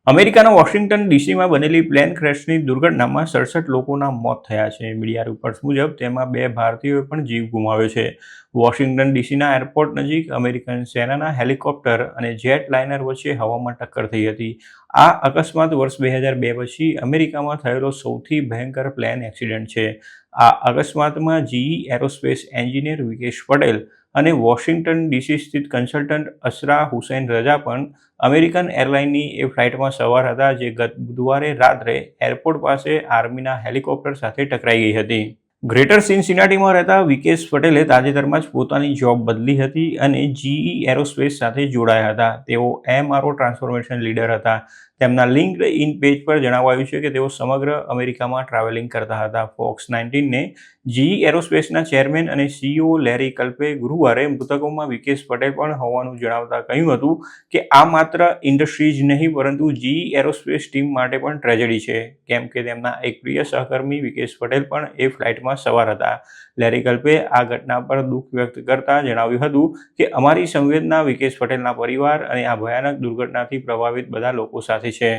અમેરિકાના વોશિંગ્ટન ડીસીમાં બનેલી પ્લેન ક્રેશની દુર્ઘટનામાં 67 લોકોના મોત થયા છે. મીડિયા રિપોર્ટ્સ મુજબ તેમાં 2 ભારતીયોએ પણ જીવ ગુમાવ્યો છે. વોશિંગ્ટન ડીસીના એરપોર્ટ નજીક અમેરિકન સેનાના હેલિકોપ્ટર અને જેટ લાઇનર વચ્ચે હવામાં ટક્કર થઈ હતી. આ અકસ્માત વર્ષ 2002 પછી અમેરિકામાં થયેલો સૌથી ભયંકર પ્લેન એક્સિડન્ટ છે. આ અકસ્માતમાં GE aerospace engineer Vikesh Patel અને વોશિંગ્ટન ડીસી સ્થિત કન્સલ્ટન્ટ અસરા હુસૈન રજા પણ અમેરિકન એરલાઇનની એ ફ્લાઇટમાં સવાર હતા, જે ગત બુધવારે રાત્રે એરપોર્ટ પાસે આર્મીના હેલિકોપ્ટર સાથે ટકરાઈ ગઈ હતી. ગ્રેટર સિનસિનાટીમાં રહેતા વિકેશ પટેલે તાજેતરમાં જ પોતાની જોબ બદલી હતી અને જીઈ એરોસ્પેસ સાથે જોડાયા હતા. તેઓ એમઆરઓ ટ્રાન્સફોર્મેશન લીડર હતા. તેમના લિંક્ડ ઇન પેજ પર જણાવાયું છે કે તેઓ સમગ્ર અમેરિકામાં ટ્રાવેલિંગ કરતા હતા. ફોક્સ 19ને જીઈ એરોસ્પેસના ચેરમેન અને સીઈઓ લેરી કલ્પે ગુરુવારે મૃતકોમાં વિકેશ પટેલ પણ હોવાનું જણાવતા કહ્યું હતું કે આ માત્ર ઇન્ડસ્ટ્રી જ નહીં પરંતુ જીઈ એરોસ્પેસ ટીમ માટે પણ ટ્રેજેડી છે, કેમ કે તેમના એક પ્રિય સહકર્મી વિકેશ પટેલ પણ એ ફ્લાઇટમાં સવાર હતા. લેરી કલ્પે આ ઘટના પર દુઃખ વ્યક્ત કરતા જણાવ્યું હતું કે અમારી સંવેદના વિકેશ પટેલના પરિવાર અને આ ભયાનક દુર્ઘટનાથી પ્રભાવિત બધા લોકો સાથે છે.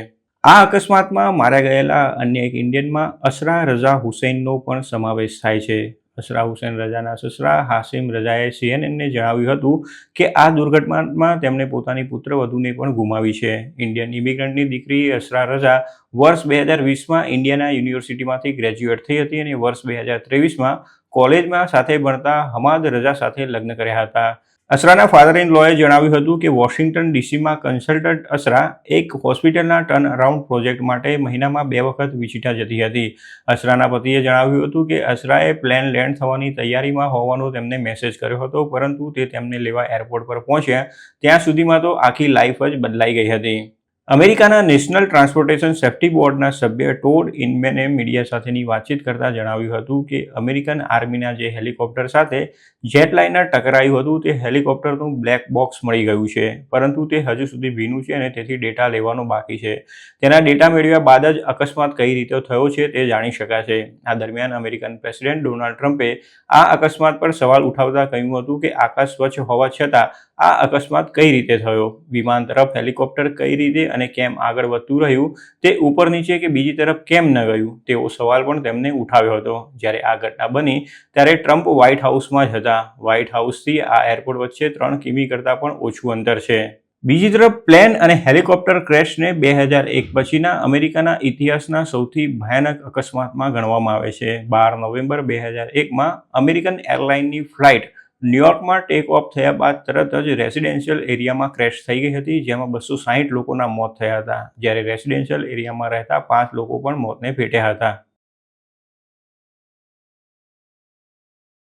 આ અકસ્માતમાં માર્યા ગયેલા અન્ય એક ઇન્ડિયનમાં અસરા રઝા હુસૈનનો પણ સમાવેશ થાય છે. અસરા હુસૈન રજાના સસરા હાશિમ રજાએ સીએનએનને જણાવ્યું હતું કે આ દુર્ઘટનામાં તેમણે પોતાની પુત્રવધૂને પણ ગુમાવી છે. ઇન્ડિયન ઇમિગ્રન્ટની દીકરી અસરા રઝા વર્ષ 2020માં ઇન્ડિયાના યુનિવર્સિટીમાંથી ગ્રેજ્યુએટ થઈ હતી અને વર્ષ 2023માં કોલેજમાં સાથે ભણતા હમાદ રઝા સાથે લગ્ન કર્યા હતા. અસરાના ફાધર ઇન લોએ જણાવ્યું હતું કે વોશિંગ્ટન ડીસીમાં કન્સલ્ટન્ટ અસરા એક હોસ્પિટલના ટર્ન અરાઉન્ડ પ્રોજેક્ટ માટે મહિનામાં 2 વખત વિઝિટા જતી હતી. અસરાના પતિએ જણાવ્યું હતું કે અસરાએ પ્લેન લેન્ડ થવાની તૈયારીમાં હોવાનો તેમને મેસેજ કર્યો હતો, પરંતુ તે તેમને લેવા એરપોર્ટ પર પહોંચ્યા ત્યાં સુધીમાં તો આખી લાઈફ જ બદલાઈ ગઈ હતી. અમેરિકાના નેશનલ ટ્રાન્સપોર્ટેશન સેફ્ટી બોર્ડના સભ્ય ટોડ ઇનમેને મીડિયા સાથેની વાતચીત કરતા જણાવ્યું હતું કે અમેરિકન આર્મીના જે હેલિકોપ્ટર સાથે જેટ લાઇનર ટકરાયું હતું તે હેલિકોપ્ટરનું બ્લેક બોક્સ મળી ગયું છે, પરંતુ તે હજુ સુધી ભીનું છે અને તેથી ડેટા લેવાનો બાકી છે. તેના ડેટા મેળવ્યા બાદ જ અકસ્માત કઈ રીતે થયો છે તે જાણી શકાશે. આ દરમિયાન અમેરિકન પ્રેસિડેન્ટ ડોનાલ્ડ ટ્રમ્પે આ અકસ્માત પર સવાલ ઉઠાવતા કહ્યું હતું કે આકાશ સ્વચ્છ હોવા છતાં આ અકસ્માત કઈ રીતે થયો, વિમાન તરફ હેલિકોપ્ટર કઈ રીતે અને કેમ આગળ વધતું રહ્યું, તે ઉપર નીચે કે બીજી તરફ કેમ ન ગયું, તેવો સવાલ પણ તેમને ઉઠાવ્યો હતો. જ્યારે આ ઘટના બની ત્યારે ટ્રમ્પ વ્હાઇટ હાઉસમાં જ હતા. વ્હાઇટ હાઉસથી આ એરપોર્ટ વચ્ચે 3 કિમી કરતાં પણ ઓછું અંતર છે. બીજી તરફ પ્લેન અને હેલિકોપ્ટર ક્રેશને 2001 પછીના અમેરિકાના ઇતિહાસના સૌથી ભયાનક અકસ્માતમાં ગણવામાં આવે છે. 12 નવેમ્બર 2001માં અમેરિકન એરલાઇનની ફ્લાઇટ ન્યૂયોર્કમાં ટેક ઓફ થયા બાદ તરત જ રેસિડેન્શિયલ એરિયામાં ક્રેશ થઈ ગઈ હતી, જેમાં 260 લોકોના મોત થયા હતા, જ્યારે રેસિડેન્શિયલ એરિયામાં રહેતા 5 લોકો પણ મોતને ભેટ્યા હતા.